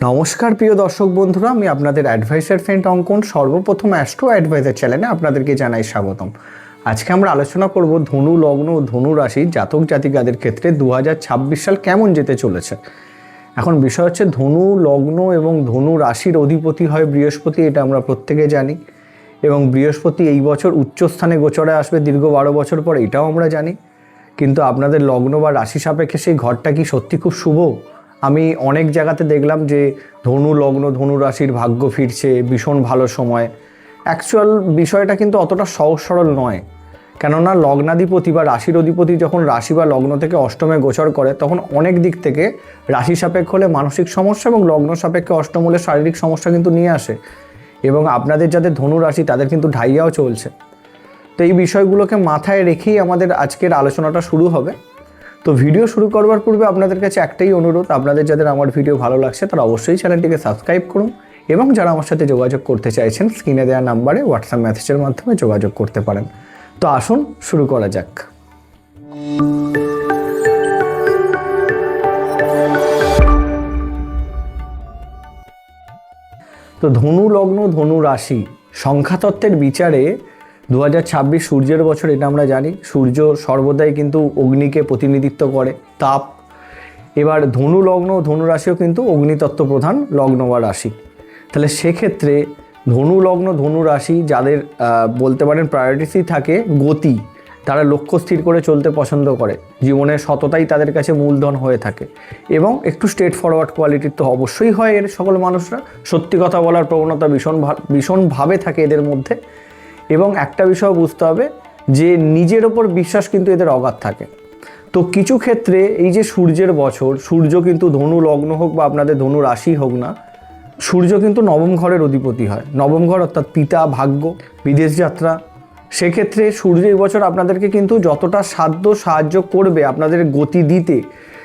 নমস্কার প্রিয় দর্শক বন্ধুরা, আমি আপনাদের অ্যাডভাইসার ফ্রেন্ড অঙ্কন। সর্বপ্রথম অ্যাস্ট্রো অ্যাডভাইজার চ্যানেলে আপনাদেরকে জানাই স্বাগতম। আজকে আমরা আলোচনা করব ধনু লগ্ন ও ধনু রাশির জাতক জাতিকাদের ক্ষেত্রে 2026 সাল কেমন যেতে চলেছে। এখন বিষয় হচ্ছে, ধনু লগ্ন এবং ধনু রাশির অধিপতি হয় বৃহস্পতি, এটা আমরা প্রত্যেকে জানি। এবং বৃহস্পতি এই বছর উচ্চস্থানে গোচরে আসবে দীর্ঘ 12 বছর পর, এটাও আমরা জানি। কিন্তু আপনাদের লগ্ন বা রাশি সাপেক্ষে সেই ঘরটা কি সত্যি খুব শুভ? আমি অনেক জায়গাতে দেখলাম যে ধনু লগ্ন ধনু রাশির ভাগ্য ফিরছে, ভীষণ ভালো সময়। অ্যাকচুয়াল বিষয়টা কিন্তু অতটা সহজ সরল নয়, কেননা লগ্নাধিপতি বা রাশির অধিপতি যখন রাশি বা লগ্ন থেকে অষ্টমে গোচর করে, তখন অনেক দিক থেকে রাশি সাপেক্ষ হলে মানসিক সমস্যা এবং লগ্ন সাপেক্ষে অষ্টম হলে শারীরিক সমস্যা কিন্তু নিয়ে আসে। এবং আপনাদের যাদের ধনু রাশি তাদের কিন্তু ঢাইয়াও চলছে। তো এই বিষয়গুলোকে মাথায় রেখেই আমাদের আজকের আলোচনাটা শুরু হবে। তো ভিডিও শুরু করবার পূর্বে আপনাদের কাছে একটাই অনুরোধ, আপনাদের যাদের আমার ভিডিও ভালো লাগছে তারা অবশ্যই চ্যানেলটিকে সাবস্ক্রাইব করুন, এবং যারা আমার সাথে যোগাযোগ করতে চাইছেন স্ক্রিনে দেওয়া নাম্বারে হোয়াটসঅ্যাপ মেসেজের মাধ্যমে যোগাযোগ করতে পারেন। তো আসুন শুরু করা যাক। তো ধনু লগ্ন ধনু রাশি সংখ্যাতত্ত্বের বিচারে 2026 সূর্যের বছর, এটা আমরা জানি। সূর্য সর্বদাই কিন্তু অগ্নিকে প্রতিনিধিত্ব করে, তাপ। এবার ধনু লগ্ন ধনু রাশিও কিন্তু অগ্নিতত্ত্ব প্রধান লগ্ন বা রাশি। তাহলে সেক্ষেত্রে ধনু লগ্ন ধনু রাশি যাদের বলতে পারেন প্রায়োরিটি থাকে গতি, তারা লক্ষ্য স্থির করে চলতে পছন্দ করে, জীবনের সততাই তাদের কাছে মূলধন হয়ে থাকে, এবং একটু স্ট্রেট ফরওয়ার্ড কোয়ালিটির তো অবশ্যই হয় এর সকল মানুষরা। সত্যি কথা বলার প্রবণতা ভীষণভাবে থাকে এদের মধ্যে। এবং একটা বিষয় বুঝতে হবে যে নিজের ওপর বিশ্বাস কিন্তু এদের অগাধ থাকে। তো কিছু ক্ষেত্রে এই যে সূর্যের বছর, সূর্য কিন্তু ধনু লগ্ন হোক বা আপনাদের ধনু রাশি হোক না, সূর্য কিন্তু নবম ঘরের অধিপতি হয়। নবম ঘর অর্থাৎ পিতা, ভাগ্য, বিদেশ যাত্রা। সেক্ষেত্রে সূর্য এই বছর আপনাদেরকে কিন্তু যতটা সাধ্য সাহায্য করবে আপনাদের গতি দিতে,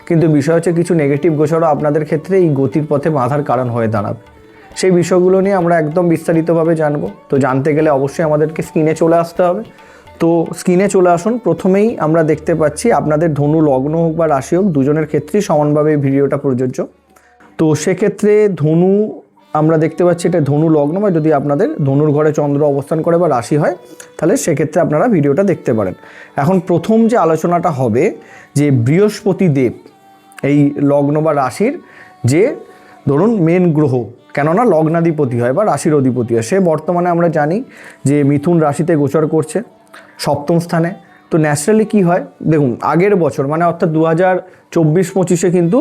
কিন্তু বিষয় হচ্ছে কিছু নেগেটিভ গোচরও আপনাদের ক্ষেত্রে এই গতির পথে বাধার কারণ হয়ে দাঁড়াবে। সেই বিষয়গুলো নিয়ে আমরা একদম বিস্তারিতভাবে জানবো। তো জানতে গেলে অবশ্যই আমাদেরকে স্ক্রিনে চলে আসতে হবে। তো স্ক্রিনে চলে আসুন। প্রথমেই আমরা দেখতে পাচ্ছি আপনাদের ধনু লগ্ন হোক বা রাশি হোক, দুজনের ক্ষেত্রেই সমানভাবে এই ভিডিওটা প্রযোজ্য। তো সেক্ষেত্রে ধনু আমরা দেখতে পাচ্ছি এটা ধনু লগ্ন, বা যদি আপনাদের ধনুর ঘরে চন্দ্র অবস্থান করে বা রাশি হয়, তাহলে সেক্ষেত্রে আপনারা ভিডিওটা দেখতে পারেন। এখন প্রথম যে আলোচনাটা হবে যে বৃহস্পতি দেব এই লগ্ন বা রাশির যে ধরুন মেন গ্রহ, কেননা লগ্নাধিপতি হয় বা রাশির অধিপতি হয়, সে বর্তমানে আমরা জানি যে মিথুন রাশিতে গোচর করছে সপ্তম স্থানে। তো ন্যাচারালি কি হয় দেখুন, আগের বছর মানে অর্থাৎ 2024-25 কিন্তু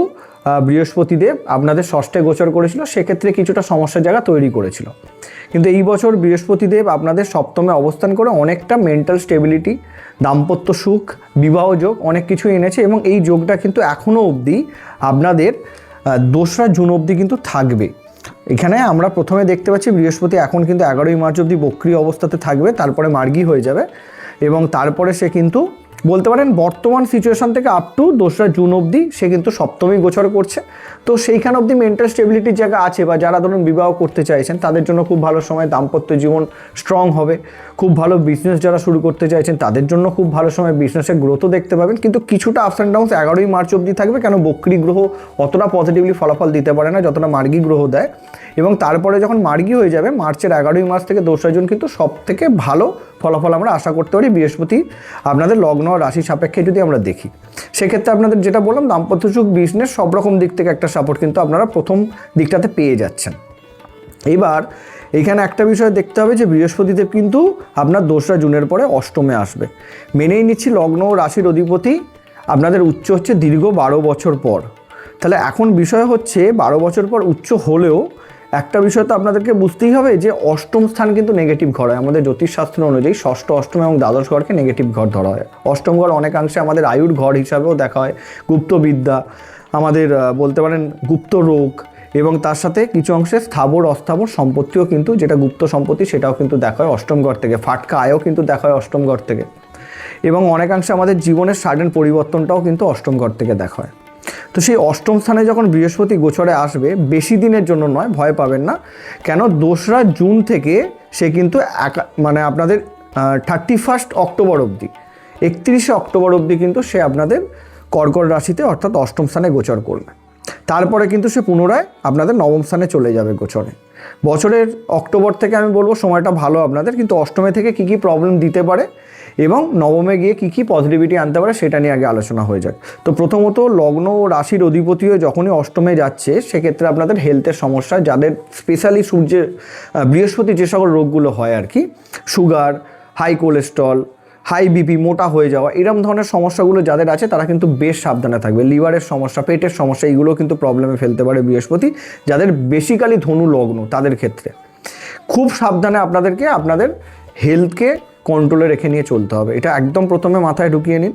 বৃহস্পতিদেব আপনাদের ষষ্ঠে গোচর করেছিল, সেক্ষেত্রে কিছুটা সমস্যার জায়গা তৈরি করেছিল। কিন্তু এই বছর বৃহস্পতিদেব আপনাদের সপ্তমে অবস্থান করে অনেকটা মেন্টাল স্টেবিলিটি, দাম্পত্য সুখ, বিবাহ যোগ অনেক কিছু এনেছে। এবং এই যোগটা কিন্তু এখনও অবধি আপনাদের 2রা জুন অবধি কিন্তু থাকবে। এখানে আমরা প্রথমে দেখতে পাচ্ছি বৃহস্পতি এখন কিন্তু 11ই মার্চ অবধি বক্রী অবস্থাতে থাকবে, তারপরে মার্গী হয়ে যাবে, এবং তারপরে সে কিন্তু বলতে পারেন বর্তমান সিচুয়েশন থেকে আপ টু 2রা জুন অবধি সে কিন্তু সপ্তমী গোচর করছে। তো সেইখান অবধি মেন্টাল স্টেবিলিটির জায়গা আছে, বা যারা ধরুন বিবাহ করতে চাইছেন তাদের জন্য খুব ভালো সময়, দাম্পত্য জীবন স্ট্রং হবে। খুব ভালো বিজনেস যারা শুরু করতে চাইছেন তাদের জন্য খুব ভালো সময়, বিজনেসের গ্রোথও দেখতে পাবেন। কিন্তু কিছুটা আপস অ্যান্ড ডাউনস 11ই মার্চ অবধি থাকবে, কেন বক্রী গ্রহ অতটা পজিটিভলি ফলাফল দিতে পারে না যতটা মার্গী গ্রহ দেয়। এবং তারপরে যখন মার্গী হয়ে যাবে মার্চের 11ই মার্চ থেকে 2রা জুন কিন্তু সব থেকে ভালো ফলাফল আমরা আশা করতে পারি বৃহস্পতি আপনাদের লগ্ন রাশি সাপেক্ষে যদি আমরা দেখি। সেক্ষেত্রে আপনাদের যেটা বললাম, দাম্পত্য সুখ, বিজনেস সব রকম দিক থেকে একটা সাপোর্ট কিন্তু আপনারা প্রথম দিকটাতে পেয়ে যাচ্ছেন। এবার এইখানে একটা বিষয় দেখতে হবে যে বৃহস্পতিদেব কিন্তু আপনার 2রা জুনের পরে অষ্টমে আসবে। মেনেই নিচ্ছি লগ্ন ও রাশির অধিপতি আপনাদের উচ্চ হচ্ছে দীর্ঘ 12 বছর পর। তাহলে এখন বিষয় হচ্ছে 12 বছর পর উচ্চ হলেও একটা বিষয় তো আপনাদেরকে বুঝতেই হবে যে অষ্টম স্থান কিন্তু নেগেটিভ ঘর হয়। আমাদের জ্যোতিষশাস্ত্র অনুযায়ী ষষ্ঠ, অষ্টম এবং দ্বাদশ ঘরকে নেগেটিভ ঘর ধরা হয়। অষ্টম ঘর অনেকাংশে আমাদের আয়ুর ঘর হিসাবেও দেখা হয়, গুপ্তবিদ্যা, আমাদের বলতে পারেন গুপ্ত রোগ, এবং তার সাথে কিছু অংশে স্থাবর অস্থাবর সম্পত্তিও কিন্তু, যেটা গুপ্ত সম্পত্তি সেটাও কিন্তু দেখা হয় অষ্টম ঘর থেকে। ফাটকা আয়ও কিন্তু দেখা হয় অষ্টম ঘর থেকে। এবং অনেকাংশে আমাদের জীবনের সাডেন পরিবর্তনটাও কিন্তু অষ্টম ঘর থেকে দেখা হয়। তো সেই অষ্টম স্থানে যখন বৃহস্পতি গোচরে আসবে, বেশি দিনের জন্য নয়, ভয় পাবেন না, কেন 2রা জুন থেকে সে কিন্তু মানে আপনাদের 31 অক্টোবর অবধি, 31 অক্টোবর অবধি কিন্তু সে আপনাদের কর্কট রাশিতে অর্থাৎ অষ্টম স্থানে গোচর করবে। তারপরে কিন্তু সে পুনরায় আপনাদের নবম স্থানে চলে যাবে গোচরে। বছরের অক্টোবর থেকে আমি বলবো সময়টা ভালো আপনাদের, কিন্তু অষ্টমে থেকে কী কী প্রবলেম দিতে পারে এবং নবমে গিয়ে কী কী পজিটিভিটি আনতে পারে সেটা নিয়ে আগে আলোচনা হয়ে যাক। তো প্রথমত লগ্ন ও রাশির অধিপতিও যখনই অষ্টমে যাচ্ছে সেক্ষেত্রে আপনাদের হেলথের সমস্যা, যাদের স্পেশালি সূর্যের বৃহস্পতি যে সকল রোগগুলো হয় আর কি, sugar, high cholesterol, high BP, মোটা হয়ে যাওয়া, এরকম ধরনের সমস্যাগুলো যাদের আছে তারা কিন্তু বেশ সাবধানে থাকবে। লিভারের সমস্যা, পেটের সমস্যা, এইগুলো কিন্তু প্রবলেমে ফেলতে পারে বৃহস্পতি, যাদের বেসিক্যালি ধনু লগ্ন তাদের ক্ষেত্রে খুব সাবধানে আপনাদেরকে আপনাদের হেলথকে কন্ট্রোলে রেখে নিয়ে চলতে হবে। এটা একদম প্রথমে মাথায় ঢুকিয়ে নিন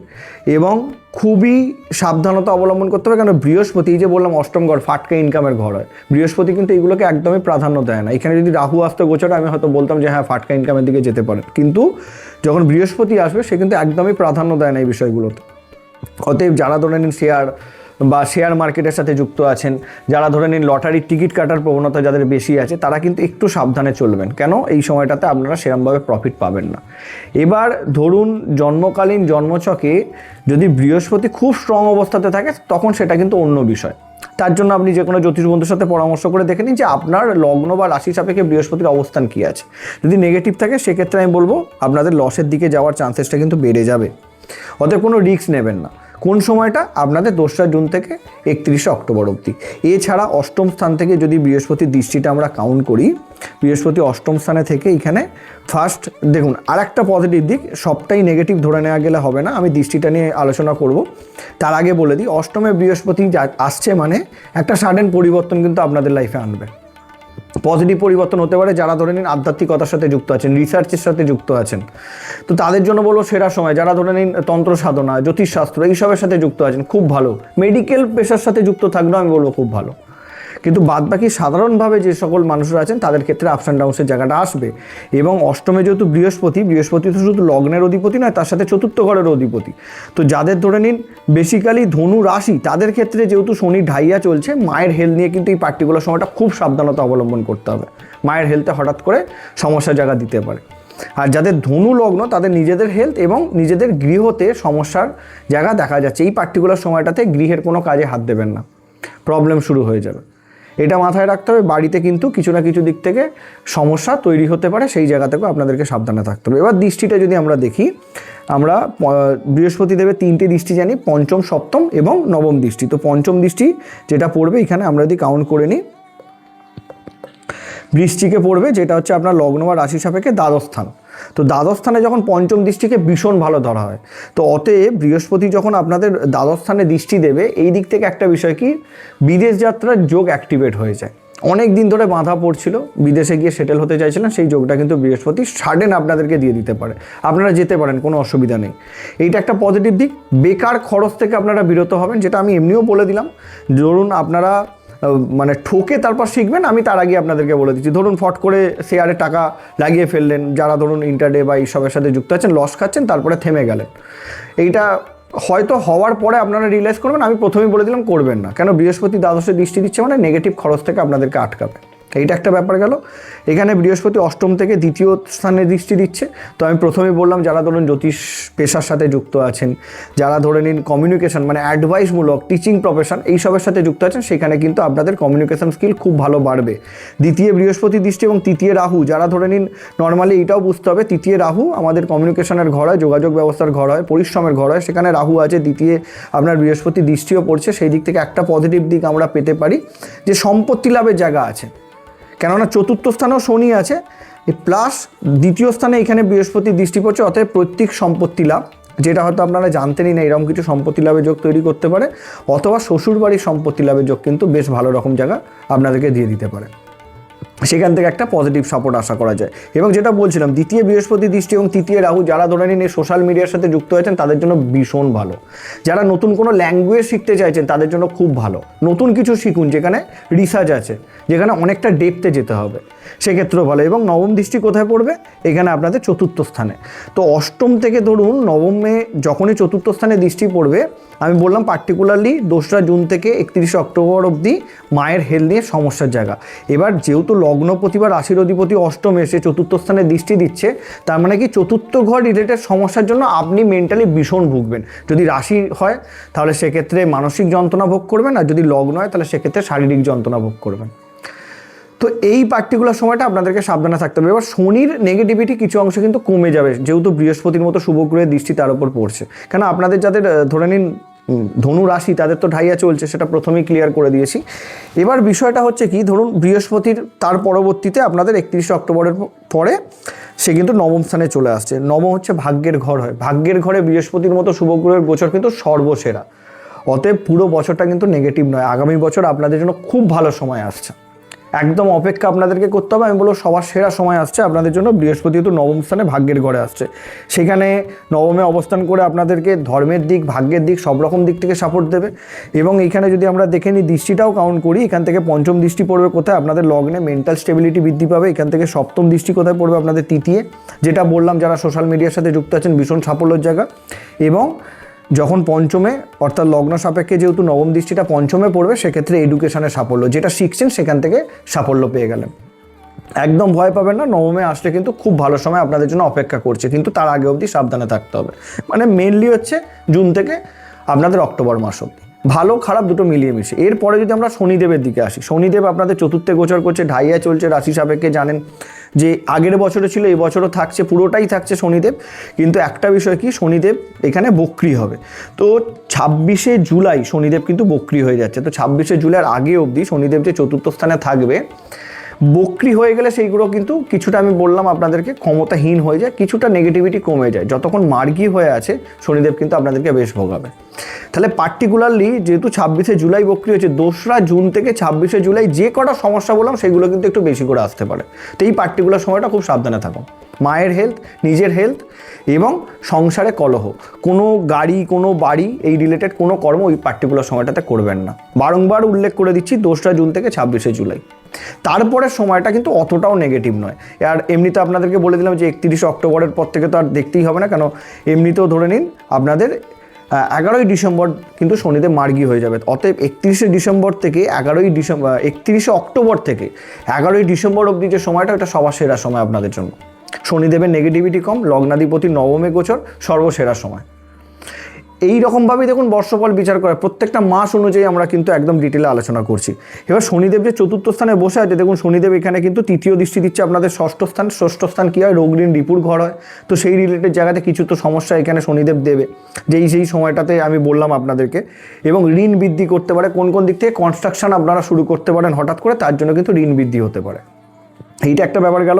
এবং খুবই সাবধানতা অবলম্বন করতে হবে। কেন বৃহস্পতি, এই যে বললাম অষ্টম ঘর ফাটকা ইনকামের ঘর হয়, বৃহস্পতি কিন্তু এইগুলোকে একদমই প্রাধান্য দেয় না। এখানে যদি রাহু আসতো গোচরে আমি হয়তো বলতাম যে হ্যাঁ ফাটকা ইনকামের দিকে যেতে পারেন, কিন্তু যখন বৃহস্পতি আসবে সে কিন্তু একদমই প্রাধান্য দেয় না এই বিষয়গুলোতে। অতএব যারা ধরে নিন শেয়ার মার্কেটের সাথে যুক্ত আছেন, যারা ধরে নিন লটারির টিকিট কাটার প্রবণতা যাদের বেশি আছে, তারা কিন্তু একটু সাবধানে চলবেন। কেন এই সময়টাতে আপনারা সেরকমভাবে প্রফিট পাবেন না। এবার ধরুন জন্মকালীন জন্মছকে যদি বৃহস্পতি খুব স্ট্রং অবস্থাতে থাকে তখন সেটা কিন্তু অন্য বিষয়। তার জন্য আপনি যে কোনো জ্যোতিষ বন্ধুর সাথে পরামর্শ করে দেখে নিন যে আপনার লগ্ন বা রাশি সাপেক্ষে বৃহস্পতির অবস্থান কী আছে। যদি নেগেটিভ থাকে সেক্ষেত্রে আমি বলবো আপনাদের লসের দিকে যাওয়ার চান্সেসটা কিন্তু বেড়ে যাবে। অতএব কোনো রিস্ক নেবেন না। কোন সময়টা? আপনাদের 2রা জুন থেকে 31শে অক্টোবর অবধি। এছাড়া অষ্টম স্থান থেকে যদি বৃহস্পতির দৃষ্টিটা আমরা কাউন্ট করি, বৃহস্পতি অষ্টম স্থানে থেকে এখানে ফার্স্ট দেখুন আর একটা পজিটিভ দিক, সবটাই নেগেটিভ ধরে নেওয়া গেলে হবে না, আমি দৃষ্টিটা নিয়ে আলোচনা করব। তার আগে বলে দিই, অষ্টমে বৃহস্পতি আসছে মানে একটা সাডেন পরিবর্তন কিন্তু আপনাদের লাইফে আনবে। পজিটিভ পরিবর্তন হতে পারে যারা ধরে নিন আধ্যাত্মিকতার সাথে যুক্ত আছেন, রিসার্চের সাথে যুক্ত আছেন, তো তাদের জন্য বলবো সেরা সময়। যারা ধরে নিন তন্ত্র সাধনা, জ্যোতিষশাস্ত্র এইসবের সাথে যুক্ত আছেন খুব ভালো, মেডিকেল পেশার সাথে যুক্ত থাকলেও আমি বলবো খুব ভালো। কিন্তু বাদবাকি সাধারণভাবে যে সকল মানুষরা আছেন তাদের ক্ষেত্রে আপস অ্যান্ড ডাউন্সের জায়গাটা আসবে। এবং অষ্টমে যেহেতু বৃহস্পতি তো শুধু লগ্নের অধিপতি নয়, তার সাথে চতুর্থ ঘরের অধিপতি। তো যাদের ধরে নিন বেসিক্যালি ধনু রাশি, তাদের ক্ষেত্রে যেহেতু শনি ঢাইয়া চলছে, মায়ের হেলথ নিয়ে কিন্তু এই পার্টিকুলার সময়টা খুব সাবধানতা অবলম্বন করতে হবে। মায়ের হেলথে হঠাৎ করে সমস্যার জায়গা দিতে পারে। আর যাদের ধনু লগ্ন তাদের নিজেদের হেলথ এবং নিজেদের গৃহতে সমস্যার জায়গা দেখা যাচ্ছে। এই পার্টিকুলার সময়টাতে গৃহের কোনো কাজে হাত দেবেন না, প্রবলেম শুরু হয়ে যাবে। এটা মাথায় রাখতে হবে। বাড়িতে কিন্তু কিছু না কিছু দিক থেকে সমস্যা তৈরি হতে পারে, সেই জায়গা থেকেও আপনাদেরকে সাবধানে থাকতে হবে। এবার দৃষ্টিটা যদি আমরা দেখি, আমরা বৃহস্পতি দেবের 3টে দৃষ্টি জানি, পঞ্চম, সপ্তম এবং নবম দৃষ্টি। তো পঞ্চম দৃষ্টি যেটা পড়বে এখানে আমরা যদি কাউন্ট করে নিই, বৃশ্চিকে পড়বে, যেটা হচ্ছে আপনার লগ্ন বা রাশি সাপেক্ষে দ্বাদশ স্থান। তো দ্বাদশ স্থানে যখন পঞ্চম দৃষ্টিকে ভীষণ ভালো ধরা হয়, তো অতএব বৃহস্পতি যখন আপনাদের দ্বাদশ স্থানে দৃষ্টি দেবে, এই দিক থেকে একটা বিষয় কি, বিদেশ যাত্রার যোগ অ্যাক্টিভেট হয়ে যায়। অনেক দিন ধরে বাধা পড়ছিল, বিদেশে গিয়ে সেটেল হতে চাইছিলেন, সেই যোগটা কিন্তু বৃহস্পতি সাডেন আপনাদেরকে দিয়ে দিতে পারে। আপনারা যেতে পারেন, কোনো অসুবিধা নেই। এইটা একটা পজিটিভ দিক। বেকার খরচ থেকে আপনারা বিরত হবেন, যেটা আমি এমনিও বলে দিলাম। ধরুন আপনারা মানে ঠকে তারপর শিখবেন, আমি তার আগে আপনাদেরকে বলে দিচ্ছি। ধরুন ফট করে শেয়ারে টাকা লাগিয়ে ফেললেন, যারা ধরুন ইন্টারডে বা এইসবের সাথে যুক্ত আছেন, লস খাচ্ছেন, তারপরে থেমে গেলেন। এইটা হয়তো হওয়ার পরে আপনারা রিয়েলাইজ করবেন, আমি প্রথমেই বলে দিলাম করবেন না। কেন বৃহস্পতি দ্বাদশে দৃষ্টি দিচ্ছে মানে নেগেটিভ খরচ থেকে আপনাদেরকে আটকাবে। এইটা একটা ব্যাপার গেল। এখানে বৃহস্পতি অষ্টম থেকে 2য় স্থানে দৃষ্টি দিচ্ছে। তো আমি প্রথমেই বললাম যারা ধরুন জ্যোতিষ পেশার সাথে যুক্ত আছেন, যারা ধরে নিন কমিউনিকেশন মানে অ্যাডভাইসমূলক টিচিং প্রফেশন এইসবের সাথে যুক্ত আছেন, সেখানে কিন্তু আপনাদের কমিউনিকেশন স্কিল খুব ভালো বাড়বে। 2য় বৃহস্পতি দৃষ্টি এবং 3য় রাহু, যারা ধরে নিন নর্মালি এইটাও বুঝতে হবে, 3য় রাহু আমাদের কমিউনিকেশনের ঘর হয়, যোগাযোগ ব্যবস্থার ঘর হয়, পরিশ্রমের ঘর হয়, সেখানে রাহু আছে, 2য় আপনার বৃহস্পতি দৃষ্টিও পড়ছে। সেই দিক থেকে একটা পজিটিভ দিক আমরা পেতে পারি যে সম্পত্তি লাভের জায়গা আছে। কেননা 4র্থ স্থানেও শনি আছে, প্লাস 2য় স্থানে এখানে বৃহস্পতি দৃষ্টি পড়ছে। অতএব প্রত্যেক সম্পত্তি লাভ, যেটা হয়তো আপনারা জানতেনই না, এরকম কিছু সম্পত্তি লাভের যোগ তৈরি করতে পারে। অথবা শ্বশুরবাড়ির সম্পত্তি লাভের যোগ কিন্তু বেশ ভালো রকম জায়গা আপনাদেরকে দিয়ে দিতে পারে। সেখান থেকে একটা পজিটিভ সাপোর্ট আশা করা যায়। এবং যেটা বলছিলাম, 2য় বৃহস্পতি দৃষ্টি এবং 3য় রাহু, যারা ধরে নিন এই সোশ্যাল মিডিয়ার সাথে যুক্ত হয়েছেন তাদের জন্য ভীষণ ভালো। যারা নতুন কোনো ল্যাঙ্গুয়েজ শিখতে চাইছেন তাদের জন্য খুব ভালো। নতুন কিছু শিখুন যেখানে রিসার্চ আছে, যেখানে অনেকটা ডেপথে যেতে হবে, সেক্ষেত্রেও ভালো। এবং নবম দৃষ্টি কোথায় পড়বে? এখানে আপনাদের 4র্থ স্থানে। তো অষ্টম থেকে ধরুন নবমে যখনই 4র্থ স্থানে দৃষ্টি পড়বে, আমি বললাম পার্টিকুলারলি 2রা জুন থেকে 31শে অক্টোবর অবধি মায়ের হেলথ নিয়ে সমস্যার জায়গা। এবার যেহেতু লগ্নপতি বা রাশির অধিপতি অষ্টমে এসে চতুর্থ স্থানে দৃষ্টি দিচ্ছে, তার মানে কি চতুর্থ ঘর রিলেটেড সমস্যার জন্য আপনি মেন্টালি ভীষণ ভুগবেন। যদি রাশি হয় তাহলে সেক্ষেত্রে মানসিক যন্ত্রণা ভোগ করবেন, আর যদি লগ্ন হয় তাহলে সেক্ষেত্রে শারীরিক যন্ত্রণা ভোগ করবেন। তো এই পার্টিকুলার সময়টা আপনাদেরকে সাবধানে থাকতে হবে। এবার শনির নেগেটিভিটি কিছু অংশ কিন্তু কমে যাবে, যেহেতু বৃহস্পতির মতো শুভ গ্রহের দৃষ্টি তার উপর পড়ছে। কেন আপনাদের যাদের ধরে নিন ধনু রাশি, তাদের তো ঢাইয়া চলছে, সেটা প্রথমেই ক্লিয়ার করে দিয়েছি। এবার বিষয়টা হচ্ছে কি, ধরুন বৃহস্পতির তার পরবর্তীতে আপনাদের 31শে অক্টোবরের পরে সে কিন্তু নবম স্থানে চলে আসছে। নবম হচ্ছে ভাগ্যের ঘর হয়, ভাগ্যের ঘরে বৃহস্পতির মতো শুভ গ্রহের গোচর কিন্তু সর্বসেরা। অতএব পুরো বছরটা কিন্তু নেগেটিভ নয়, আগামী বছর আপনাদের জন্য খুব ভালো সময় আসছে। একদম অপেক্ষা আপনাদেরকে করতে হবে। আমি বলবো সবার সেরা সময় আসছে আপনাদের জন্য। বৃহস্পতি তো নবম স্থানে ভাগ্যের ঘরে আসছে, সেখানে নবমে অবস্থান করে আপনাদেরকে ধর্মের দিক, ভাগ্যের দিক, সব রকম দিক থেকে সাপোর্ট দেবে। এবং এইখানে যদি আমরা দেখে নিই, দৃষ্টিটাও কাউন্ট করি, এখান থেকে পঞ্চম দৃষ্টি পড়বে কোথায়, আপনাদের লগ্নে মেন্টাল স্টেবিলিটি বৃদ্ধি পাবে। এখান থেকে সপ্তম দৃষ্টি কোথায় পড়বে, আপনাদের তৃতীয়, যেটা বললাম যারা সোশ্যাল মিডিয়ার সাথে যুক্ত আছেন ভীষণ সাফল্যের জায়গা। এবং যখন পঞ্চমে অর্থাৎ লগ্ন সাপেক্ষে যেহেতু নবম দৃষ্টিটা পঞ্চমে পড়বে, সেক্ষেত্রে এডুকেশনের সাফল্য, যেটা শিখছেন সেখান থেকে সাফল্য পেয়ে গেলেন। একদম ভয় পাবেন না, নবমে আসলে কিন্তু খুব ভালো সময় আপনাদের জন্য অপেক্ষা করছে, কিন্তু তার আগে অবধি সাবধানে থাকতে হবে। মানে মেনলি হচ্ছে জুন থেকে আপনাদের অক্টোবর মাস অবধি ভালো খারাপ দুটো মিলিয়ে মিশে। এরপরে যদি আমরা শনিদেবের দিকে আসি, শনিদেব আপনাদের চতুর্থে গোচর করছে, ঢাইয়া চলছে রাশি সাপেক্ষে। জানেন যে আগের বছরে ছিল, এই বছরও থাকছে, পুরোটাই থাকছে শনিদেব। কিন্তু একটা বিষয় কি, শনিদেব এখানে বক্রি হবে। তো 26শে জুলাই শনিদেব কিন্তু বক্রি হয়ে যাচ্ছে। তো 26শে জুলাইয়ের আগে অবধি শনিদেব যে চতুর্থ স্থানে থাকবে, বক্রি হয়ে গেলে সেইগুলো কিন্তু কিছুটা, আমি বললাম আপনাদেরকে, ক্ষমতাহীন হয়ে যায়, কিছুটা নেগেটিভিটি কমে যায়। যতক্ষণ মার্গী হয়ে আছে শনিদেব কিন্তু আপনাদেরকে বেশ ভোগাবে। তাহলে পার্টিকুলারলি যেহেতু 26শে জুলাই বক্রি হয়েছে, 2রা জুন থেকে 26শে জুলাই যে কটা সমস্যা বললাম সেগুলো কিন্তু একটু বেশি করে আসতে পারে। তো এই পার্টিকুলার সময়টা খুব সাবধানে থাকুন। মায়ের হেলথ, নিজের হেলথ এবং সংসারে কলহ, কোনো গাড়ি, কোনো বাড়ি, এই রিলেটেড কোনো কর্ম ওই পার্টিকুলার সময়টাতে করবেন না। বারংবার উল্লেখ করে দিচ্ছি, 2রা জুন থেকে 26শে জুলাই। তারপরের সময়টা কিন্তু অতটাও নেগেটিভ নয়। আর এমনিতে আপনাদেরকে বলে দিলাম যে 31শে অক্টোবরের পর থেকে তো আর দেখতেই হবে না, কেন এমনিতেও ধরে নিন আপনাদের 11ই ডিসেম্বর কিন্তু শনিদেব মার্গী হয়ে যাবে। অতএব 31শে ডিসেম্বর থেকে 31শে অক্টোবর থেকে 11ই ডিসেম্বর অবধি যে সময়টা, ওটা সবার সেরা সময় আপনাদের জন্য। শনিদেবের নেগেটিভিটি কম, লগ্নাধিপতি নবমে গোচর, সর্বসেরা সময়। এই রকমভাবেই দেখুন বর্ষফল বিচার করে প্রত্যেকটা মাস অনুযায়ী আমরা কিন্তু একদম ডিটেলে আলোচনা করছি। এবার শনিদেব যে চতুর্থ স্থানে বসে আছে, দেখুন শনিদেব এখানে কিন্তু তৃতীয় দৃষ্টি দিচ্ছে আপনাদের ষষ্ঠ স্থান। ষষ্ঠ স্থান কী হয়, রোগ ঋণ রিপুর ঘর হয়। তো সেই রিলেটেড জায়গাতে কিছু তো সমস্যা এখানে শনিদেব দেবে, যেই সেই সময়টাতে আমি বললাম আপনাদেরকে। এবং ঋণ বৃদ্ধি করতে পারে, কোন কোন দিক থেকে কনস্ট্রাকশন আপনারা শুরু করতে পারেন হঠাৎ করে, তার জন্য কিন্তু ঋণ বৃদ্ধি হতে পারে। এইটা একটা ব্যাপার গেল।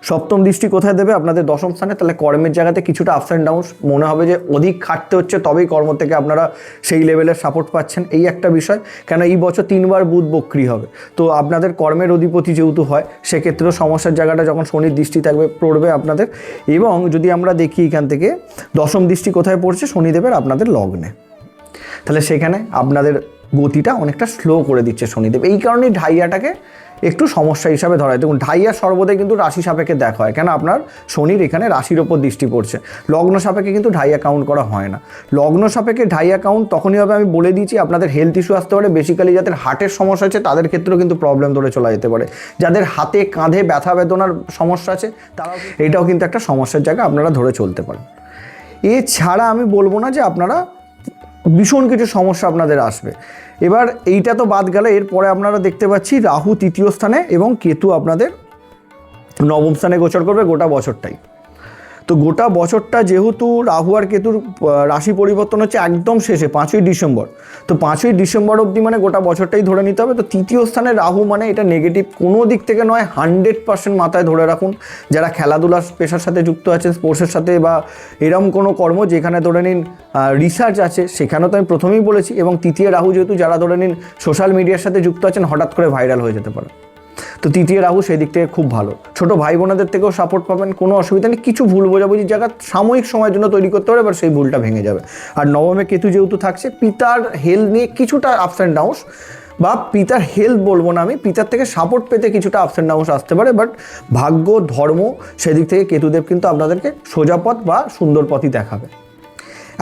সপ্তম দৃষ্টি কোথায় দেবে, আপনাদের দশম স্থানে। তাহলে কর্মের জায়গাতে কিছুটা আপস অ্যান্ড ডাউনস, মনে হবে যে অধিক খাটতে হচ্ছে, তবেই কর্ম থেকে আপনারা সেই লেভেলের সাপোর্ট পাচ্ছেন, এই একটা বিষয়। কেন এই বছর 3বার বুধ বক্রি হবে, তো আপনাদের কর্মের অধিপতি যেহেতু হয়, সেক্ষেত্রেও সমস্যার জায়গাটা যখন শনির দৃষ্টি থাকবে পড়বে আপনাদের। এবং যদি আমরা দেখি এখান থেকে দশম দৃষ্টি কোথায় পড়ছে, শনিদেবের আপনাদের লগ্নে, তাহলে সেখানে আপনাদের গতিটা অনেকটা স্লো করে দিচ্ছে শনিদেব। এই কারণেই ঢাইয়াটাকে একটু সমস্যা হিসাবে ধরা হয়। দেখুন ঢাইয়া সর্বদাই কিন্তু রাশি সাপেক্ষে দেখা হয়, কেন আপনার শনির এখানে রাশির ওপর দৃষ্টি পড়ছে। লগ্ন সাপেক্ষে কিন্তু ঢাইয়া কাউন্ট করা হয় না। লগ্ন সাপেক্ষে ঢাইয়া কাউন্ট তখনই হবে, আমি বলে দিয়েছি, আপনাদের হেলথ ইস্যু আসতে পারে। বেসিক্যালি যাদের হার্টের সমস্যা আছে তাদের ক্ষেত্রেও কিন্তু প্রবলেম ধরে চলে যেতে পারে। যাদের হাতে কাঁধে ব্যথা বেদনার সমস্যা আছে তারাও, এটাও কিন্তু একটা সমস্যার জায়গা, আপনারা ধরে চলতে পারেন। এছাড়া আমি বলবো না যে আপনারা ভীষণ কিছু সমস্যা আপনাদের আসবে। এবার এইটা তো বাদ গেলে, এরপরে আপনারা দেখতে পাচ্ছি রাহু তৃতীয় স্থানে এবং কেতু আপনাদের নবম স্থানে গোচর করবে গোটা বছরটাই। তো গোটা বছরটা যেহেতু রাহু আর কেতুর রাশি পরিবর্তন হচ্ছে একদম শেষে 5ই ডিসেম্বর, তো 5ই ডিসেম্বর অবধি মানে গোটা বছরটাই ধরে নিতে হবে। তো তৃতীয় স্থানে রাহু মানে এটা নেগেটিভ কোনো দিক থেকে নয়, 100% মাথায় ধরে রাখুন। যারা খেলাধুলা পেশার সাথে যুক্ত আছেন, স্পোর্টসের সাথে, বা এরম কোনো কর্ম যেখানে ধরে নিন রিসার্চ আছে, সেখানেও তো আমি প্রথমেই বলেছি। এবং তৃতীয় রাহু যেহেতু যারা ধরে নিন সোশ্যাল মিডিয়ার সাথে যুক্ত আছেন, হঠাৎ করে ভাইরাল হয়ে যেতে পারে। তো তৃতীয় রাহু সেই দিক থেকে খুব ভালো, ছোটো ভাই বোনেদের থেকেও সাপোর্ট পাবেন, কোনো অসুবিধা নেই। কিছু ভুল বোঝাবুঝির জায়গা সাময়িক সময়ের জন্য তৈরি করতে পারে, এবার সেই ভুলটা ভেঙে যাবে। আর নবমে কেতু যেহেতু থাকছে, পিতার হেলথ নিয়ে কিছুটা আপস অ্যান্ড ডাউনস, বা পিতার হেলথ বলবো না আমি, পিতার থেকে সাপোর্ট পেতে কিছুটা আপস অ্যান্ড ডাউনস আসতে পারে। বাট ভাগ্য, ধর্ম, সেদিক থেকে কেতুদেব কিন্তু আপনাদেরকে সোজা পথ বা সুন্দর পথই দেখাবে।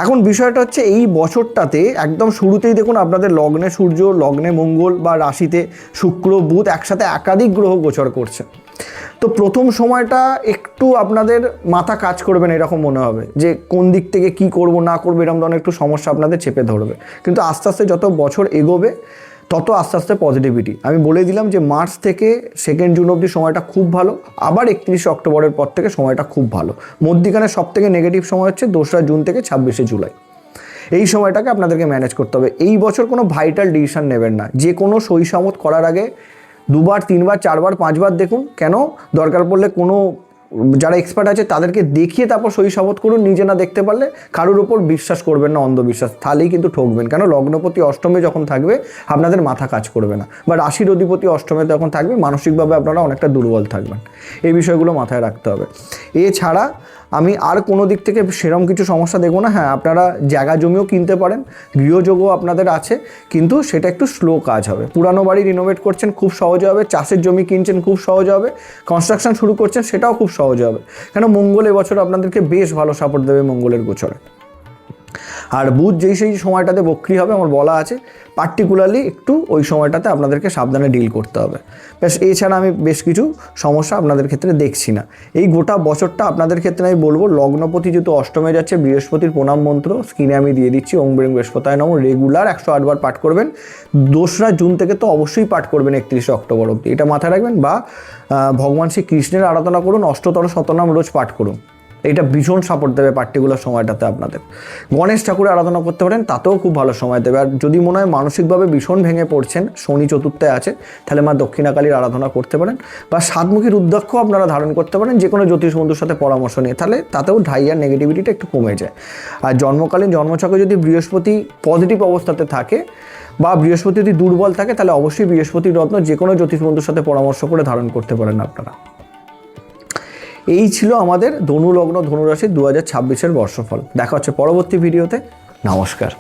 এখন বিষয়টা হচ্ছে এই বছরটাতে একদম শুরুতেই দেখুন আপনাদের লগ্নে সূর্য, লগ্নে মঙ্গল বা রাশিতে শুক্র, বুধ একসাথে একাধিক গ্রহ গোচর করছে। তো প্রথম সময়টা একটু আপনাদের মাথা কাজ করবে না, এরকম মনে হবে যে কোন দিক থেকে কি করব না করবো, এরকম ধরনের একটু সমস্যা আপনাদের চেপে ধরবে। কিন্তু আস্তে আস্তে যত বছর এগোবে তত আস্তে আস্তে পজিটিভিটি। আমি বলে দিলাম যে মার্চ থেকে 2 জুন অবধি সময়টা খুব ভালো, আবার 31 অক্টোবরের পর থেকে সময়টা খুব ভালো। মধ্যিখানে সব থেকে নেগেটিভ সময় হচ্ছে 2রা জুন থেকে 26শে জুলাই। এই সময়টাকে আপনাদেরকে ম্যানেজ করতে হবে। এই বছর কোনো ভাইটাল ডিসিশন নেবেন না। যে কোনো সইসামত করার আগে 2বার 3বার 4বার 5বার দেখুন, কেন দরকার পড়লে কোনো যারা এক্সপার্ট আছে তাদেরকে দেখিয়ে তারপর সই শপথ করুন। নিজে না দেখতে পারলে কারোর ওপর বিশ্বাস করবেন না, অন্ধবিশ্বাস, তাহলেই কিন্তু ঠকবেন। কেন লগ্নপতি অষ্টমে যখন থাকবে আপনাদের মাথা কাজ করবে না, বা রাশির অধিপতি অষ্টমে যখন থাকবে মানসিকভাবে আপনারা অনেকটা দুর্বল থাকবেন। এই বিষয়গুলো মাথায় রাখতে হবে। এছাড়া আমি আর কোনো দিক থেকে সেরকম কিছু সমস্যা দেখবো না। হ্যাঁ, আপনারা জায়গা জমিও কিনতে পারেন, গৃহযোগও আপনাদের আছে, কিন্তু সেটা একটু স্লো কাজ হবে। পুরানো বাড়ি রিনোভেট করছেন খুব সহজে হবে, চাষের জমি কিনছেন খুব সহজে হবে, কনস্ট্রাকশন শুরু করছেন সেটাও খুব সহজে হবে। কেন মঙ্গল এবছর আপনাদেরকে বেশ ভালো সাপোর্ট দেবে মঙ্গলের গোচরে। আর বুধ যেই সেই সময়টাতে বক্রি হবে আমার বলা আছে, পার্টিকুলারলি একটু ওই সময়টাতে আপনাদেরকে সাবধানে ডিল করতে হবে। বেশ, এছাড়া আমি বেশ কিছু সমস্যা আপনাদের ক্ষেত্রে দেখছি না। এই গোটা বছরটা আপনাদের ক্ষেত্রে আমি বলবো, লগ্নপতি যেহেতু অষ্টমে যাচ্ছে, বৃহস্পতির প্রণাম মন্ত্র স্ক্রিনে আমি দিয়ে দিচ্ছি, ওং ব্রিং বৃহস্পতায় নমঃ, রেগুলার 108 বার পাঠ করবেন। 2রা জুন থেকে তো অবশ্যই পাঠ করবেন 31 অক্টোবর অবধি, এটা মাথায় রাখবেন। বা ভগবান শ্রী কৃষ্ণের আরাধনা করুন, অষ্টতর শতনাম রোজ পাঠ করুন, এটা ভীষণ সাপোর্ট দেবে পার্টিকুলার সময়টাতে আপনাদের। গণেশ ঠাকুরের আরাধনা করতে পারেন, তাতেও খুব ভালো সময় দেবে। আর যদি মনে হয় মানসিকভাবে ভীষণ ভেঙে পড়ছেন, শনি চতুর্থে আছে, তাহলে মা দক্ষিণাকালীর আরাধনা করতে পারেন, বা সাতমুখী রুদ্রাক্ষ আপনারা ধারণ করতে পারেন যে কোনো জ্যোতিষ বন্ধুর সাথে পরামর্শ নিয়ে, তাহলে তাতেও ঢাইয়ার নেগেটিভিটিটা একটু কমে যায়। আর জন্মকালীন জন্মছকে যদি বৃহস্পতি পজিটিভ অবস্থাতে থাকে বা বৃহস্পতি যদি দুর্বল থাকে, তাহলে অবশ্যই বৃহস্পতির রত্ন যে কোনো জ্যোতিষ বন্ধুর সাথে পরামর্শ করে ধারণ করতে পারেন আপনারা। এই ছিল আমাদের ধনু লগ্ন ধনুরাশি 2026-এর বর্ষফল। দেখা হচ্ছে পরবর্তী ভিডিওতে। নমস্কার।